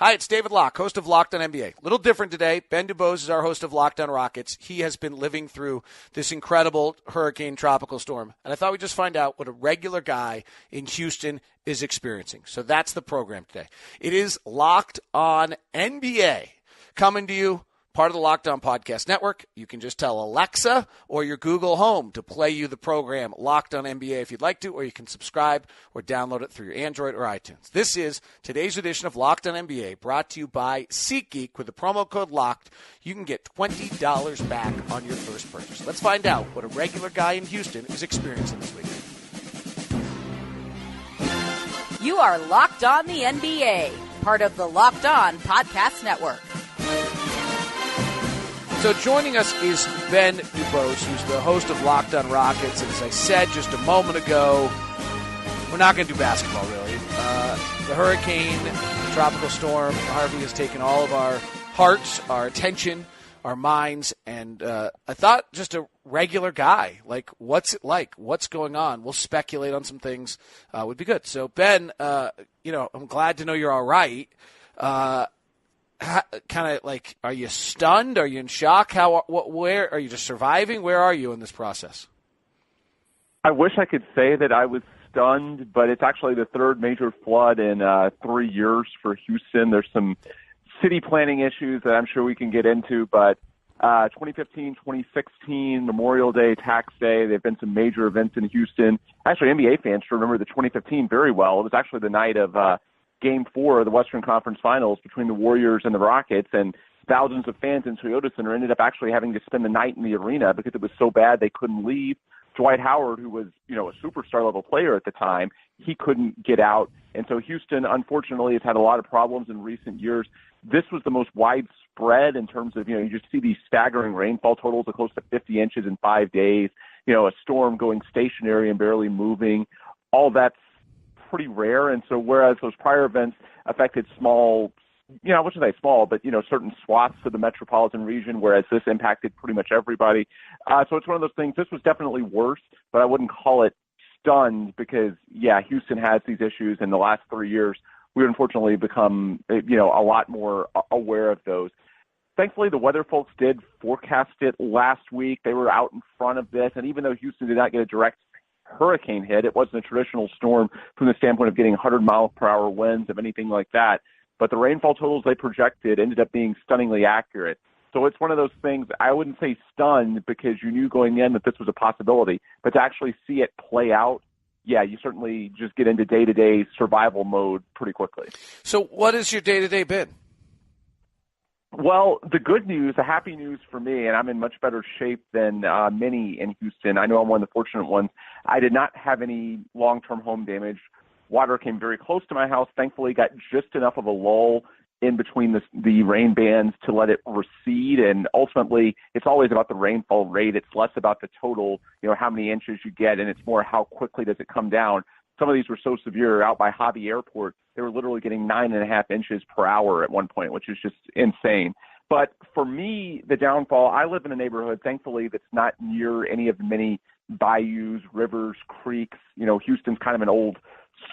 Hi, it's David Locke, host of Locked on NBA. A little different today. Ben DuBose is our host of Locked on Rockets. He has been living through this incredible hurricane tropical storm, and I thought we'd just find out what a regular guy in Houston is experiencing. So that's the program today. It is Locked on NBA, coming to you, part of the Locked On Podcast Network. You can just tell Alexa or your Google Home to play you the program Locked on NBA if you'd like to, or you can subscribe or download it through your Android or iTunes. This is today's edition of Locked on NBA, brought to you by SeatGeek. With the promo code LOCKED, you can get $20 back on your first purchase. Let's find out what a regular guy in Houston is experiencing this weekend. You are Locked on the NBA, part of the Locked On Podcast Network. So joining us is Ben DuBose, who's the host of Locked on Rockets. And as I said just a moment ago, we're not going to do basketball, really. The hurricane, the tropical storm, Harvey has taken all of our hearts, our attention, our minds. And I thought just a regular guy, like, what's it like? What's going on? We'll speculate on some things would be good. So, Ben, I'm glad to know you're all right. Kind of like, are you stunned? Are you in shock? Where are you just surviving? Where are you in this process? I wish I could say that I was stunned, but it's actually the third major flood in 3 years for Houston. There's some city planning issues that I'm sure we can get into, but 2015, 2016, Memorial Day, Tax Day, there have been some major events in Houston. Actually, NBA fans should remember the 2015 very well. It was actually the night of Game 4 of the Western Conference Finals between the Warriors and the Rockets, and thousands of fans in Toyota Center ended up actually having to spend the night in the arena because it was so bad they couldn't leave. Dwight Howard, who was, a superstar-level player at the time, he couldn't get out. And so Houston, unfortunately, has had a lot of problems in recent years. This was the most widespread in terms of, you just see these staggering rainfall totals of close to 50 inches in 5 days, a storm going stationary and barely moving. All that's pretty rare. And so whereas those prior events affected small, I wouldn't say small, but, certain swaths of the metropolitan region, whereas this impacted pretty much everybody. So it's one of those things. This was definitely worse, but I wouldn't call it stunned because, Houston has these issues in the last 3 years. We've unfortunately become, a lot more aware of those. Thankfully, the weather folks did forecast it last week. They were out in front of this. And even though Houston did not get a direct hurricane hit, it wasn't a traditional storm from the standpoint of getting 100-mile-per-hour winds of anything like that. But the rainfall totals they projected ended up being stunningly accurate. So it's one of those things, I wouldn't say stunned because you knew going in that this was a possibility, but to actually see it play out, you certainly just get into day-to-day survival mode pretty quickly. So what has your day-to-day been? Well, the good news, the happy news for me, and I'm in much better shape than many in Houston. I know I'm one of the fortunate ones. I did not have any long-term home damage. Water came very close to my house. Thankfully, got just enough of a lull in between the rain bands to let it recede. And ultimately, it's always about the rainfall rate. It's less about the total, how many inches you get, and it's more how quickly does it come down. Some of these were so severe out by Harvey Airport, they were literally getting 9.5 inches per hour at one point, which is just insane. But for me, the downfall, I live in a neighborhood, thankfully, that's not near any of the many bayous, rivers, creeks. Houston's kind of an old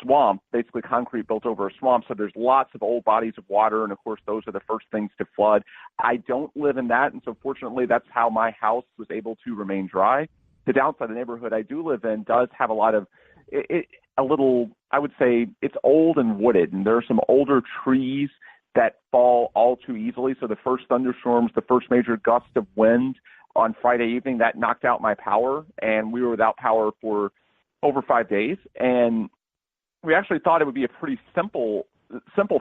swamp, basically concrete built over a swamp. So there's lots of old bodies of water. And of course, those are the first things to flood. I don't live in that. And so fortunately, that's how my house was able to remain dry. The downside of the neighborhood I do live in does have a lot of, I would say it's old and wooded, and there are some older trees that fall all too easily. So the first thunderstorms, the first major gust of wind on Friday evening, that knocked out my power, and we were without power for over 5 days. And we actually thought it would be a pretty simple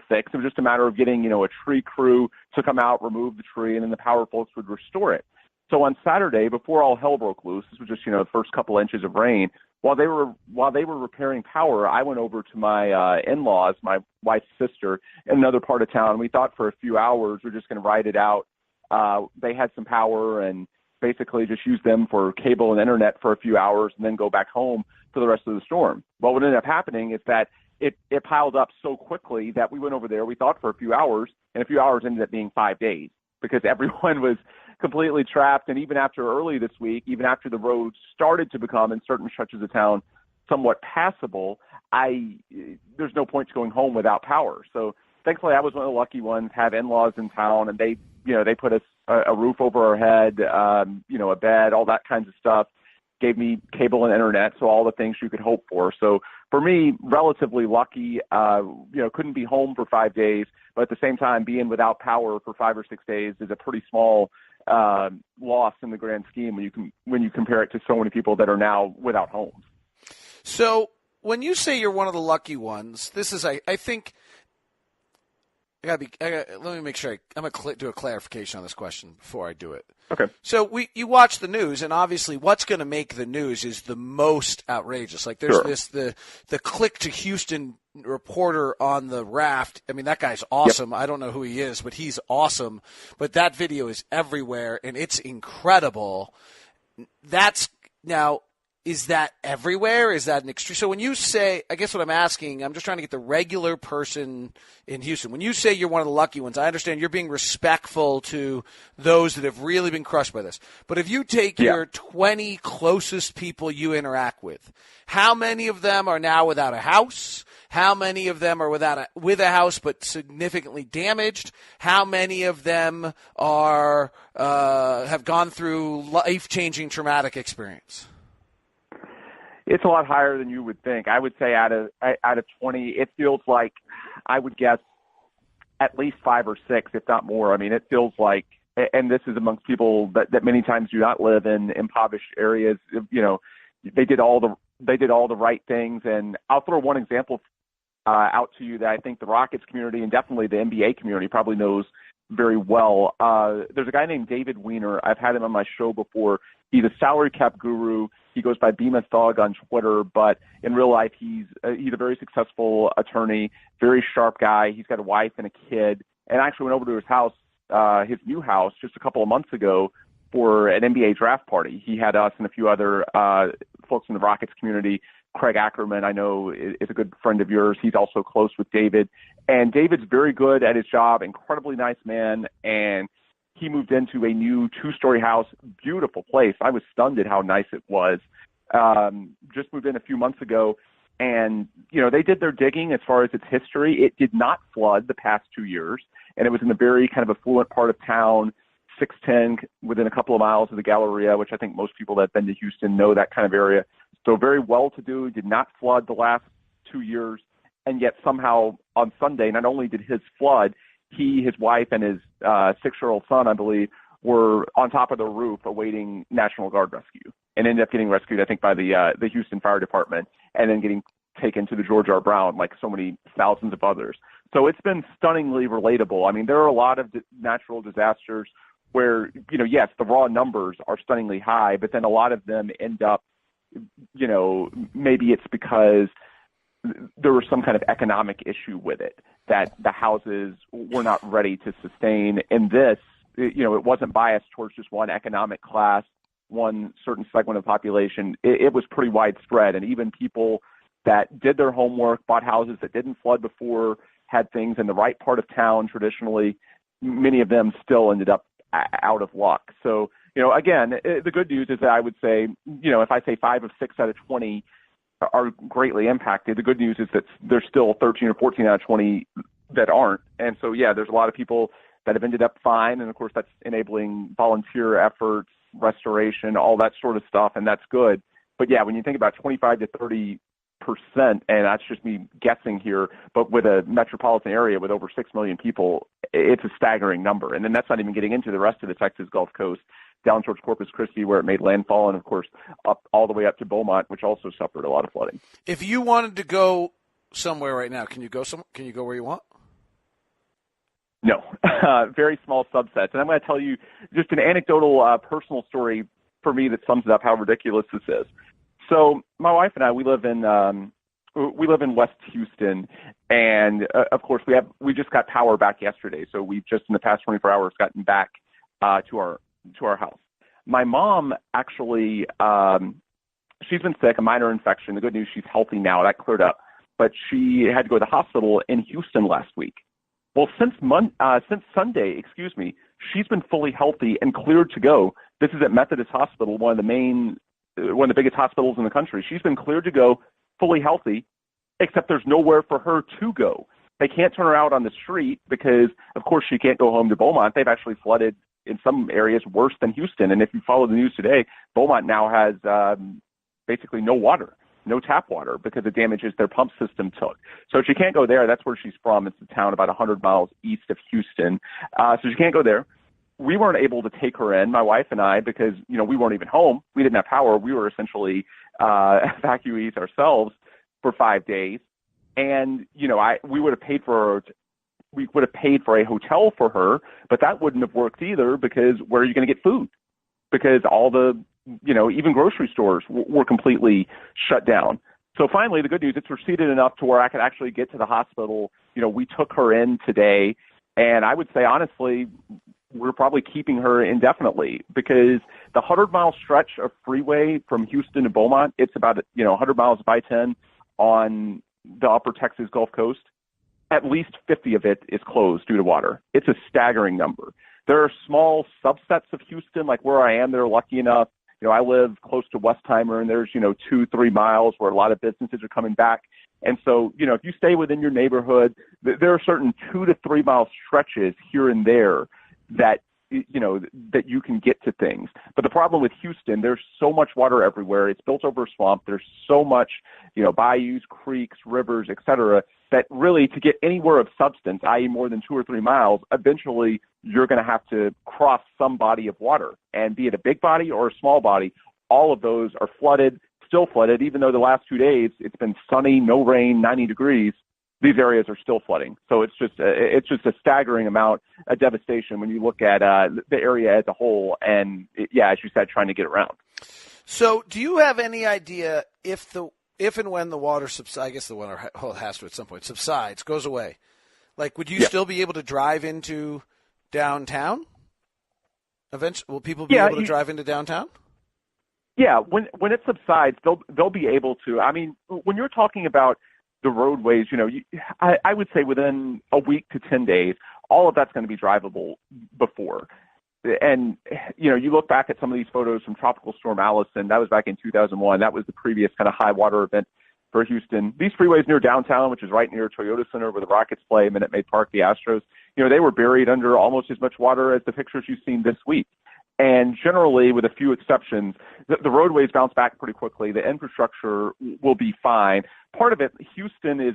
fix. It was just a matter of getting, a tree crew to come out, remove the tree, and then the power folks would restore it. So on Saturday, before all hell broke loose, this was just, the first couple inches of rain, while they were repairing power, I went over to my in-laws, my wife's sister, in another part of town. We thought for a few hours we're just going to ride it out. They had some power and basically just use them for cable and internet for a few hours and then go back home for the rest of the storm. Well, what ended up happening is that it piled up so quickly that we went over there. We thought for a few hours, and a few hours ended up being 5 days because everyone was completely trapped. And even after early this week, even after the roads started to become, in certain stretches of town, somewhat passable, there's no point to going home without power. So thankfully I was one of the lucky ones, have in-laws in town, and they put us a roof over our head, a bed, all that kinds of stuff, gave me cable and internet, so all the things you could hope for. So for me, relatively lucky, couldn't be home for 5 days, but at the same time, being without power for 5 or 6 days is a pretty small loss in the grand scheme when you compare it to so many people that are now without homes. So when you say you're one of the lucky ones, this is, I think, let me make sure I'm going to do a clarification on this question before I do it. Okay. So you watch the news, and obviously what's going to make the news is the most outrageous. Like there's the click to Houston reporter on the raft. I mean, that guy's awesome. Yep. I don't know who he is, but he's awesome. But that video is everywhere, and it's incredible. Is that everywhere? Is that an extreme? So when you say, I guess what I'm asking, I'm just trying to get the regular person in Houston. When you say you're one of the lucky ones, I understand you're being respectful to those that have really been crushed by this. But if you take your 20 closest people you interact with, how many of them are now without a house? How many of them are with a house but significantly damaged? How many of them are have gone through life-changing traumatic experience? It's a lot higher than you would think. I would say out of 20, it feels like, I would guess, at least 5 or 6, if not more. I mean, it feels like, and this is amongst people that many times do not live in impoverished areas. They did all the right things. And I'll throw one example out to you that I think the Rockets community and definitely the NBA community probably knows very well. There's a guy named David Weiner. I've had him on my show before. He's a salary cap guru. He goes by Bemis Thug on Twitter, but in real life, he's a very successful attorney, very sharp guy. He's got a wife and a kid. And I actually went over to his house, his new house, just a couple of months ago for an NBA draft party. He had us and a few other folks in the Rockets community. Craig Ackerman, I know, is a good friend of yours. He's also close with David. And David's very good at his job, incredibly nice man, and he moved into a new 2-story house, beautiful place. I was stunned at how nice it was. Just moved in a few months ago, and they did their digging as far as its history. It did not flood the past 2 years, and it was in a very kind of affluent part of town, 610, within a couple of miles of the Galleria, which I think most people that have been to Houston know that kind of area. So very well-to-do, did not flood the last 2 years, and yet somehow on Sunday, not only did his flood, he, his wife, and his 6-year-old son, I believe, were on top of the roof awaiting National Guard rescue and ended up getting rescued, I think, by the Houston Fire Department and then getting taken to the George R. Brown like so many thousands of others. So it's been stunningly relatable. I mean, there are a lot of natural disasters where, yes, the raw numbers are stunningly high, but then a lot of them end up, maybe it's because there was some kind of economic issue with it, that the houses were not ready to sustain. And this, it wasn't biased towards just one economic class, one certain segment of the population. It was pretty widespread. And even people that did their homework, bought houses that didn't flood before, had things in the right part of town traditionally, many of them still ended up out of luck. So, again, the good news is that I would say, if I say 5 of 6 out of 20 are greatly impacted, the good news is that there's still 13 or 14 out of 20 that aren't. And so, there's a lot of people that have ended up fine. And of course, that's enabling volunteer efforts, restoration, all that sort of stuff. And that's good. But when you think about 25 to 30%, and that's just me guessing here, but with a metropolitan area with over 6 million people, it's a staggering number. And then that's not even getting into the rest of the Texas Gulf Coast, down towards Corpus Christi where it made landfall, and of course up all the way up to Beaumont, which also suffered a lot of flooding. If you wanted to go somewhere right now, can you go where you want? No, very small subsets. And I'm going to tell you just an anecdotal personal story for me that sums it up how ridiculous this is. So my wife and I, we live in West Houston, and of course we just got power back yesterday. So we've just in the past 24 hours gotten back to our house. My mom actually, she's been sick, a minor infection. The good news, she's healthy now. That cleared up. But she had to go to the hospital in Houston last week. Well, since Sunday, she's been fully healthy and cleared to go. This is at Methodist Hospital, one of the biggest hospitals in the country. She's been cleared to go, fully healthy, except there's nowhere for her to go. They can't turn her out on the street because, of course, she can't go home to Beaumont. They've actually flooded in some areas worse than Houston. And if you follow the news today, Beaumont now has basically no water, no tap water, because the damages their pump system took. So she can't go there. That's where she's from. It's a town about 100 miles east of Houston. So she can't go there. We weren't able to take her in, my wife and I, because, we weren't even home. We didn't have power. We were essentially evacuees ourselves for 5 days. And, we would have paid for a hotel for her, but that wouldn't have worked either, because where are you going to get food? Because all the, even grocery stores were completely shut down. So finally, the good news, it's receded enough to where I could actually get to the hospital. We took her in today, and I would say, honestly, we're probably keeping her indefinitely, because the 100-mile stretch of freeway from Houston to Beaumont, it's about, 100 miles of I-10 on the upper Texas Gulf Coast. At least 50 of it is closed due to water. It's a staggering number. There are small subsets of Houston, like where I am, they're lucky enough. I live close to Westheimer, and there's, 2-3 miles where a lot of businesses are coming back. And so, if you stay within your neighborhood, there are certain 2 to 3 mile stretches here and there that, that you can get to things. But the problem with Houston, there's so much water everywhere. It's built over a swamp. There's so much, bayous, creeks, rivers, et cetera, that really to get anywhere of substance, i.e. more than 2 or 3 miles, eventually you're going to have to cross some body of water. And be it a big body or a small body, all of those are flooded, still flooded, even though the last 2 days it's been sunny, no rain, 90 degrees. These areas are still flooding. So it's just a staggering amount of devastation when you look at the area as a whole. And as you said, trying to get around. So do you have any idea if and when the water subsides, I guess the water has to at some point, subsides, goes away, like would you still be able to drive into downtown? Eventually, will people be able to drive into downtown? Yeah, when it subsides, they'll be able to. I mean, when you're talking about the roadways, I would say within a week to 10 days, all of that's going to be drivable before. And, you look back at some of these photos from Tropical Storm Allison, that was back in 2001. That was the previous kind of high water event for Houston. These freeways near downtown, which is right near Toyota Center where the Rockets play, Minute Maid Park, the Astros, they were buried under almost as much water as the pictures you've seen this week. And generally, with a few exceptions, the roadways bounce back pretty quickly. The infrastructure will be fine. Part of it, Houston,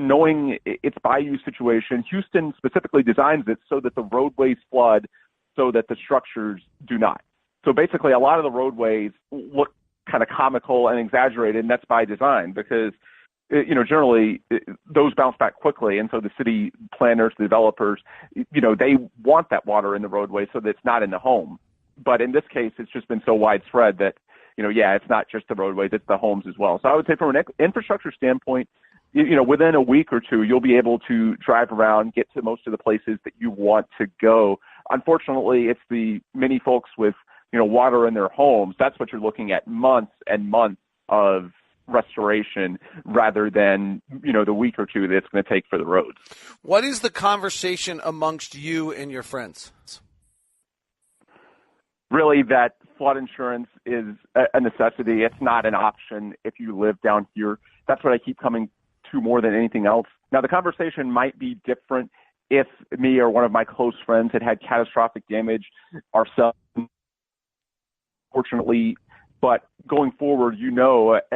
knowing its bayou situation, Houston specifically designs it so that the roadways flood so that the structures do not. So basically, a lot of the roadways look kind of comical and exaggerated, and that's by design because, generally those bounce back quickly. And so the city planners, the developers, they want that water in the roadway so that it's not in the home. But in this case, it's just been so widespread that, it's not just the roadways, it's the homes as well. So I would say from an infrastructure standpoint, within a week or two, you'll be able to drive around, get to most of the places that you want to go. Unfortunately, it's the many folks with, water in their homes. That's what you're looking at, months and months of restoration rather than, the week or two that it's going to take for the roads. What is the conversation amongst you and your friends? Really that flood insurance is a necessity. It's not an option if you live down here. That's what I keep coming to more than anything else. Now, the conversation might be different if me or one of my close friends had catastrophic damage ourselves, fortunately. But going forward,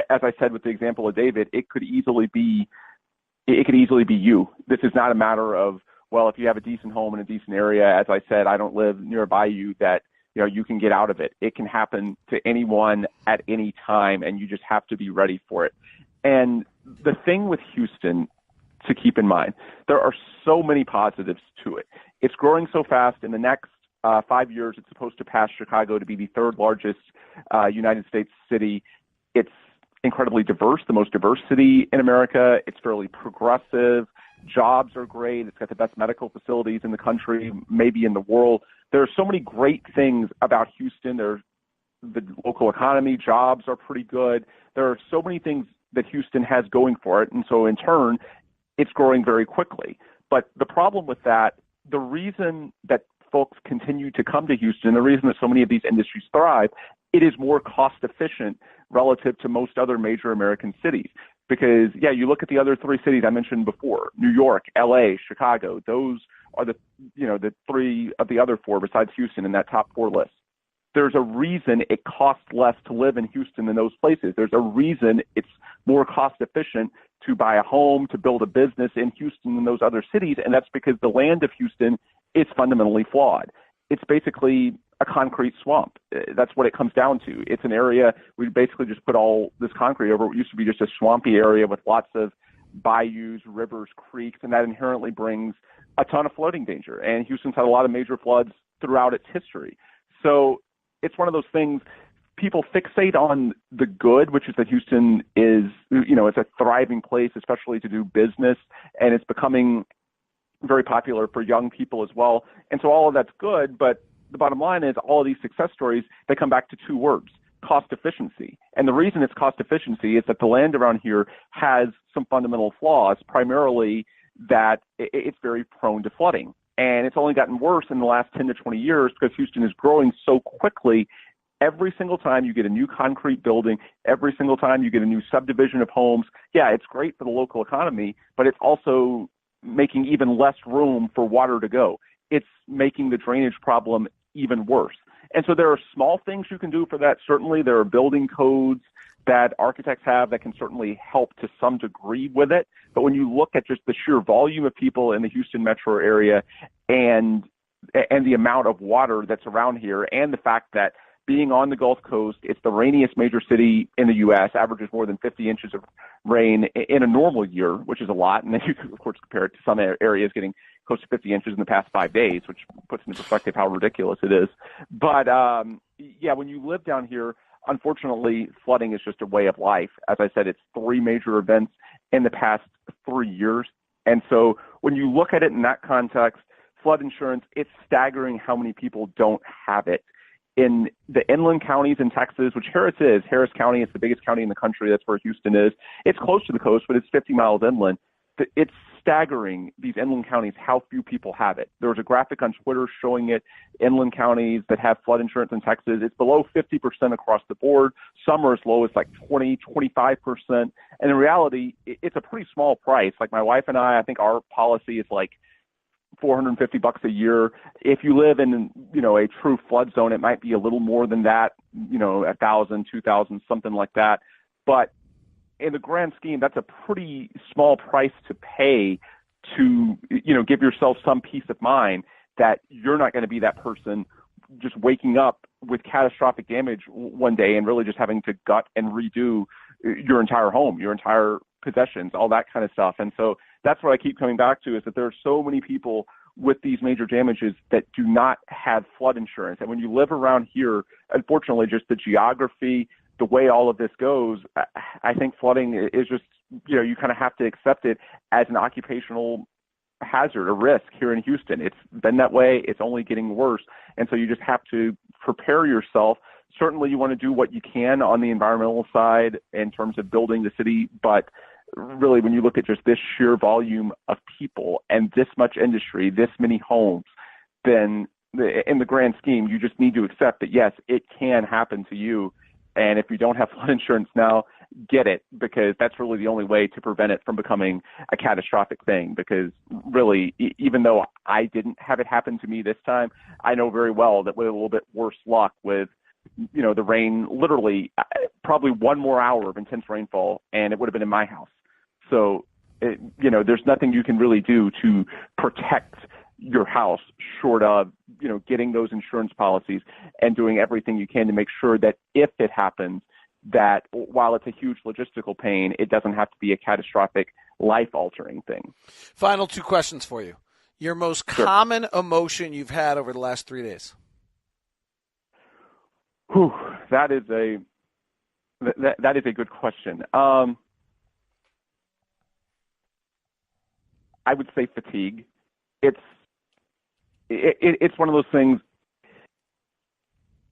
as I said with the example of David, it could easily be you. This is not a matter of, well, if you have a decent home in a decent area, as I said, I don't live nearby you, that you can get out of it. It can happen to anyone at any time, and you just have to be ready for it. And the thing with Houston to keep in mind, there are so many positives to it. It's growing so fast. In the next 5 years, it's supposed to pass Chicago to be the third largest United States city. It's incredibly diverse, the most diverse city in America. It's fairly progressive. Jobs are great. It's got the best medical facilities in the country, maybe in the world. There are so many great things about Houston. There's the local economy, jobs are pretty good. There are so many things that Houston has going for it. And so in turn, it's growing very quickly. But the problem with that, the reason that folks continue to come to Houston, the reason that so many of these industries thrive, it is more cost efficient relative to most other major American cities. Because, yeah, you look at the other three cities I mentioned before, New York, L.A., Chicago, those are the three of the other four besides Houston in that top four list. There's a reason it costs less to live in Houston than those places. There's a reason it's more cost efficient to buy a home, to build a business in Houston than those other cities, and that's because the land of Houston is fundamentally flawed. It's basically a concrete swamp. That's what it comes down to. It's an area we basically just put all this concrete over what used to be just a swampy area with lots of bayous, rivers, creeks, and that inherently brings a ton of flooding danger. And Houston's had a lot of major floods throughout its history. So it's one of those things, people fixate on the good, which is that Houston is, it's a thriving place, especially to do business, and it's becoming very popular for young people as well. And so all of that's good, but the bottom line is all of these success stories, they come back to two words: cost efficiency. And the reason it's cost efficiency is that the land around here has some fundamental flaws, primarily that it's very prone to flooding. And it's only gotten worse in the last 10 to 20 years because Houston is growing so quickly. Every single time you get a new concrete building, every single time you get a new subdivision of homes, yeah, it's great for the local economy, but it's also making even less room for water to go. It's making the drainage problem even worse. And so there are small things you can do for that. Certainly there are building codes that architects have that can certainly help to some degree with it. But when you look at just the sheer volume of people in the Houston metro area and the amount of water that's around here, and the fact that being on the Gulf Coast, it's the rainiest major city in the U.S., averages more than 50 inches of rain in a normal year, which is a lot. And then you can, of course, compare it to some areas getting close to 50 inches in the past 5 days, which puts into perspective how ridiculous it is. But, yeah, when you live down here, unfortunately, flooding is just a way of life. As I said, it's 3 major events in the past 3 years. And so when you look at it in that context, flood insurance, it's staggering how many people don't have it. In the inland counties in Texas, which Harris County is the biggest county in the country. That's where Houston is. It's close to the coast, but it's 50 miles inland. It's staggering, these inland counties, how few people have it. There was a graphic on Twitter showing it. Inland counties that have flood insurance in Texas, it's below 50% across the board. Some are as low as like 20, 25%. And in reality, it's a pretty small price. Like my wife and I think our policy is like $450 a year. If you live in, a true flood zone, it might be a little more than that, $1,000, $2,000, something like that. But in the grand scheme, that's a pretty small price to pay to, give yourself some peace of mind that you're not going to be that person just waking up with catastrophic damage one day and really just having to gut and redo your entire home, your entire possessions, all that kind of stuff. And so that's what I keep coming back to, is that there are so many people with these major damages that do not have flood insurance. And when you live around here, unfortunately, just the geography, the way all of this goes, I think flooding is just, you kind of have to accept it as an occupational hazard, a risk here in Houston. It's been that way. It's only getting worse. And so you just have to prepare yourself. Certainly you want to do what you can on the environmental side in terms of building the city, but really when you look at just this sheer volume of people and this much industry, this many homes, then in the grand scheme, you just need to accept that, yes, it can happen to you. And if you don't have flood insurance now, get it, because that's really the only way to prevent it from becoming a catastrophic thing. Because really, even though I didn't have it happen to me this time, I know very well that with a little bit worse luck with, the rain, literally probably one more hour of intense rainfall, and it would have been in my house. So, there's nothing you can really do to protect your house short of, getting those insurance policies and doing everything you can to make sure that if it happens, that while it's a huge logistical pain, it doesn't have to be a catastrophic, life-altering thing. Final 2 questions for you. Your most common emotion you've had over the last 3 days? Whew, that is a good question. I would say fatigue. It's one of those things.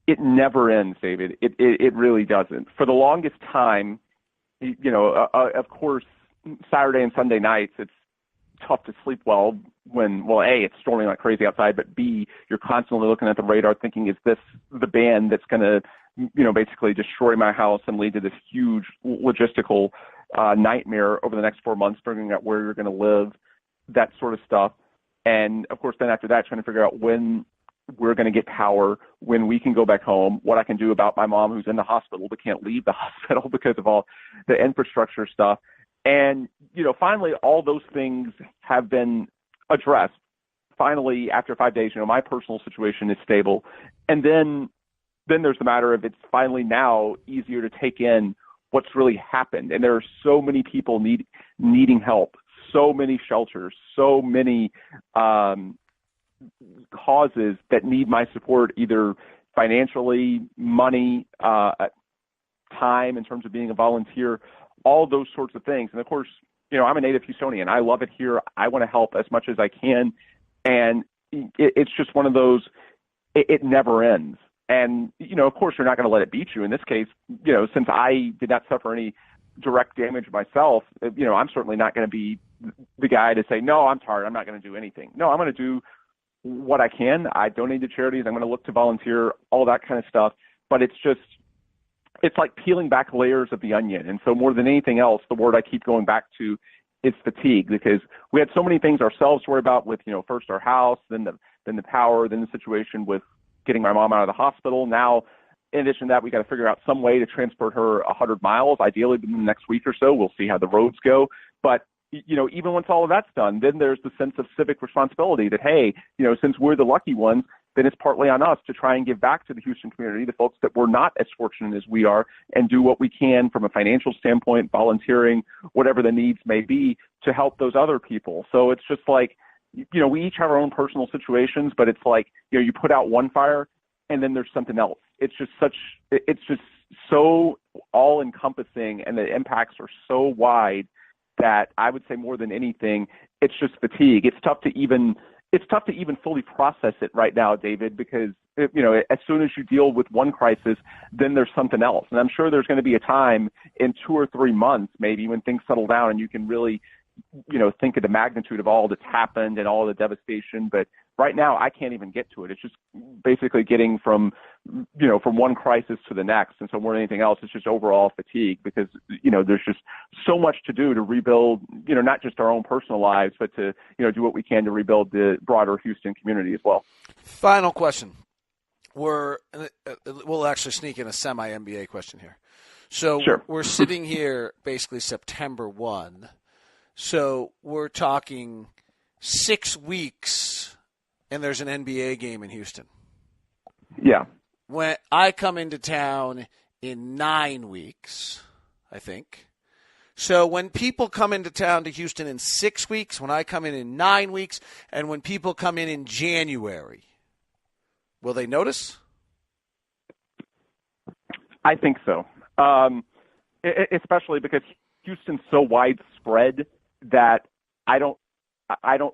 It never ends, David. It really doesn't. For the longest time, of course, Saturday and Sunday nights, it's tough to sleep well when, well, A, it's storming like crazy outside, but B, you're constantly looking at the radar thinking, is this the band that's going to, basically destroy my house and lead to this huge logistical nightmare over the next 4 months, figuring out where you're going to live, that sort of stuff. And, of course, then after that, trying to figure out when we're going to get power, when we can go back home, what I can do about my mom who's in the hospital but can't leave the hospital because of all the infrastructure stuff. And, finally, all those things have been addressed. Finally, after 5 days, my personal situation is stable. And then there's the matter of it's finally now easier to take in what's really happened. And there are so many people needing help, so many shelters, so many causes that need my support, either financially, money, time in terms of being a volunteer, all those sorts of things. And of course, I'm a native Houstonian. I love it here. I want to help as much as I can. And it's just one of those, it never ends. And, of course, you're not going to let it beat you. In this case, since I did not suffer any direct damage myself, I'm certainly not going to be the guy to say, no, I'm tired, I'm not going to do anything. No, I'm going to do what I can. I donate to charities. I'm going to look to volunteer, all that kind of stuff. But it's like peeling back layers of the onion. And so more than anything else, the word I keep going back to is fatigue, because we had so many things ourselves to worry about with, first our house, then the power, then the situation with getting my mom out of the hospital. Now, in addition to that, we got to figure out some way to transport her 100 miles, ideally within the next week or so. We'll see how the roads go. But, even once all of that's done, then there's the sense of civic responsibility that, hey, since we're the lucky ones, then it's partly on us to try and give back to the Houston community, the folks that were not as fortunate as we are, and do what we can from a financial standpoint, volunteering, whatever the needs may be, to help those other people. So it's just like, we each have our own personal situations, but it's like, you put out one fire and then there's something else. It's just so all encompassing, and the impacts are so wide that I would say more than anything, it's just fatigue. It's tough to even fully process it right now, David, because, as soon as you deal with one crisis, then there's something else. And I'm sure there's going to be a time in 2 or 3 months, maybe, when things settle down and you can really, think of the magnitude of all that's happened and all the devastation. But right now, I can't even get to it. It's just basically getting from one crisis to the next. And so more than anything else, it's just overall fatigue, because, there's just so much to do to rebuild, not just our own personal lives, but to, do what we can to rebuild the broader Houston community as well. Final question. We'll actually sneak in a semi-NBA question here. So sure. We're sitting here basically September 1. So we're talking 6 weeks, and there's an NBA game in Houston. Yeah. When I come into town in 9 weeks, I think. So when people come into town to Houston in 6 weeks, when I come in 9 weeks, and when people come in January, will they notice? I think so, especially because Houston's so widespread that I don't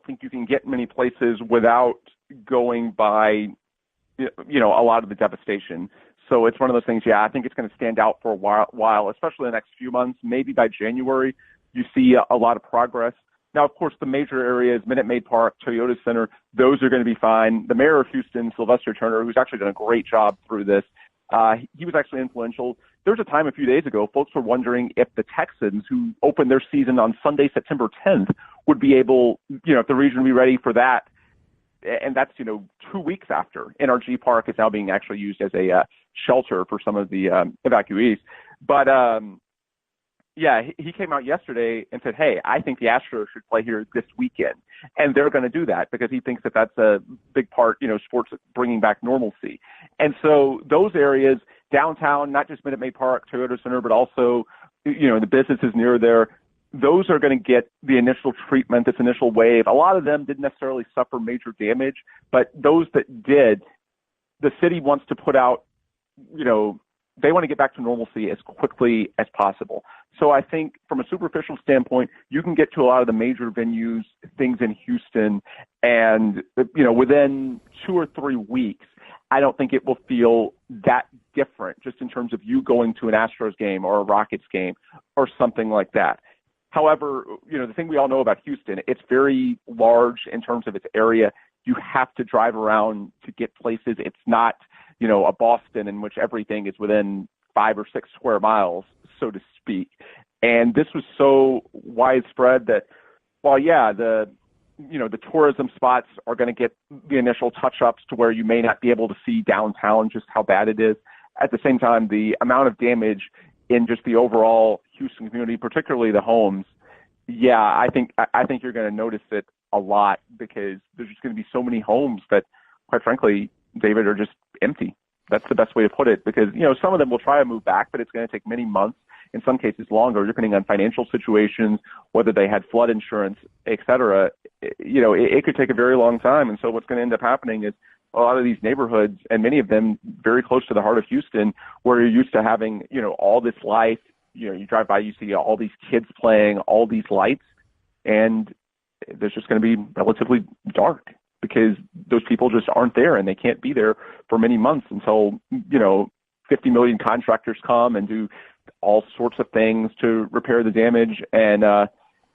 think you can get many places without going by, a lot of the devastation. So it's one of those things, I think it's going to stand out for a while, especially the next few months. Maybe by January, you see a lot of progress. Now, of course, the major areas, Minute Maid Park, Toyota Center, those are going to be fine. The mayor of Houston, Sylvester Turner, who's actually done a great job through this, he was actually influential. There was a time a few days ago, folks were wondering if the Texans, who opened their season on Sunday, September 10th, would be able, if the region would be ready for that. And that's, 2 weeks after. NRG Park is now being actually used as a shelter for some of the evacuees. But, he came out yesterday and said, hey, I think the Astros should play here this weekend. And they're going to do that because he thinks that that's a big part, sports bringing back normalcy. And so those areas, downtown, not just Minute Maid Park, Toyota Center, but also, the businesses near there, those are going to get the initial treatment, this initial wave. A lot of them didn't necessarily suffer major damage, but those that did, the city wants to put out, they want to get back to normalcy as quickly as possible. So I think from a superficial standpoint, you can get to a lot of the major venues, things in Houston, and, within 2 or 3 weeks, I don't think it will feel that different just in terms of you going to an Astros game or a Rockets game or something like that. However, the thing we all know about Houston, it's very large in terms of its area. You have to drive around to get places. It's not, a Boston in which everything is within 5 or 6 square miles, so to speak. And this was so widespread that, while, yeah, the tourism spots are going to get the initial touch-ups to where you may not be able to see downtown just how bad it is. At the same time, the amount of damage in just the overall Houston community, particularly the homes, yeah, I think you're going to notice it a lot, because there's just going to be so many homes that, quite frankly, David, are just empty. That's the best way to put it, because, some of them will try to move back, but it's going to take many months, in some cases longer, depending on financial situations, whether they had flood insurance, et cetera. It could take a very long time. And so what's going to end up happening is a lot of these neighborhoods, and many of them very close to the heart of Houston, where you're used to having, all this life, you drive by, you see all these kids playing, all these lights, and there's just going to be relatively dark, because those people just aren't there, and they can't be there for many months until, 50 million contractors come and do all sorts of things to repair the damage. And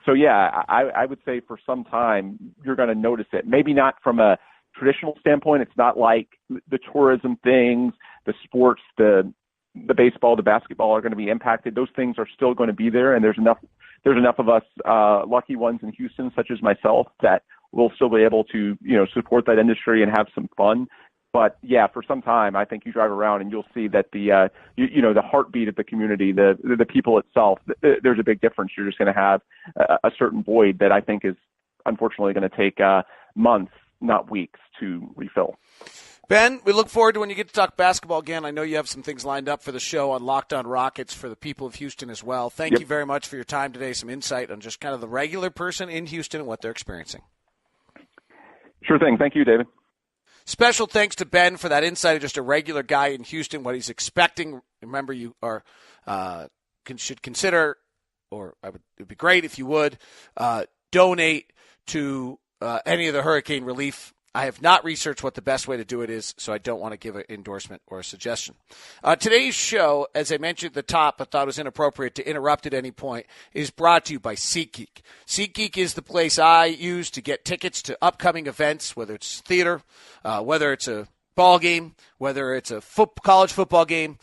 so, yeah, I would say for some time you're going to notice it. Maybe not from a traditional standpoint. It's not like the tourism things, the sports, the baseball, the basketball are going to be impacted. Those things are still going to be there, and there's enough of us lucky ones in Houston, such as myself, that will still be able to support that industry and have some fun. But yeah, for some time, I think you drive around and you'll see that the the heartbeat of the community, the people itself, there's a big difference. You're just going to have a certain void that I think is unfortunately going to take months, not weeks, to refill. Ben, we look forward to when you get to talk basketball again. I know you have some things lined up for the show on Locked On Rockets for the people of Houston as well. Thank you very much for your time today, some insight on just kind of the regular person in Houston and what they're experiencing. Sure thing. Thank you, David. Special thanks to Ben for that insight of just a regular guy in Houston, what he's expecting. Remember, you are should consider, or it would be great if you would, donate to any of the hurricane relief. I have not researched what the best way to do it is, so I don't want to give an endorsement or a suggestion. Today's show, as I mentioned at the top, I thought it was inappropriate to interrupt at any point, is brought to you by SeatGeek. SeatGeek is the place I use to get tickets to upcoming events, whether it's theater, whether it's a ball game, whether it's a college football game,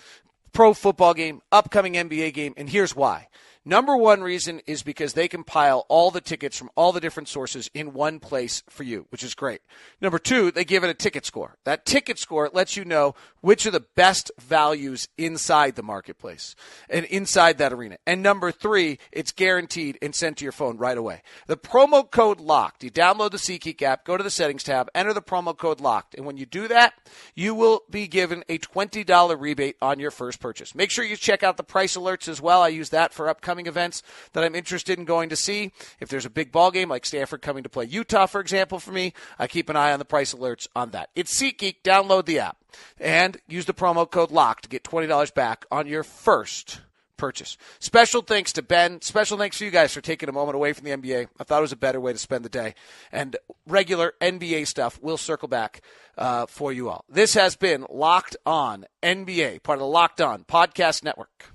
pro football game, upcoming NBA game, and here's why. Number one reason is because they compile all the tickets from all the different sources in one place for you, which is great. Number two, they give it a ticket score. That ticket score lets you know which are the best values inside the marketplace and inside that arena. And number three, it's guaranteed and sent to your phone right away. The promo code LOCKED. You download the SeatGeek app, go to the settings tab, enter the promo code LOCKED. And when you do that, you will be given a $20 rebate on your first purchase. Make sure you check out the price alerts as well. I use that for upcoming events that I'm interested in going to see. If there's a big ball game like Stanford coming to play Utah, for example, for me, I keep an eye on the price alerts on that. It's SeatGeek. Download the app and use the promo code LOCKED to get $20 back on your first purchase. Special thanks to Ben. Special thanks to you guys for taking a moment away from the NBA. I thought it was a better way to spend the day. And regular NBA stuff will circle back for you all. This has been Locked On NBA, part of the Locked On Podcast Network.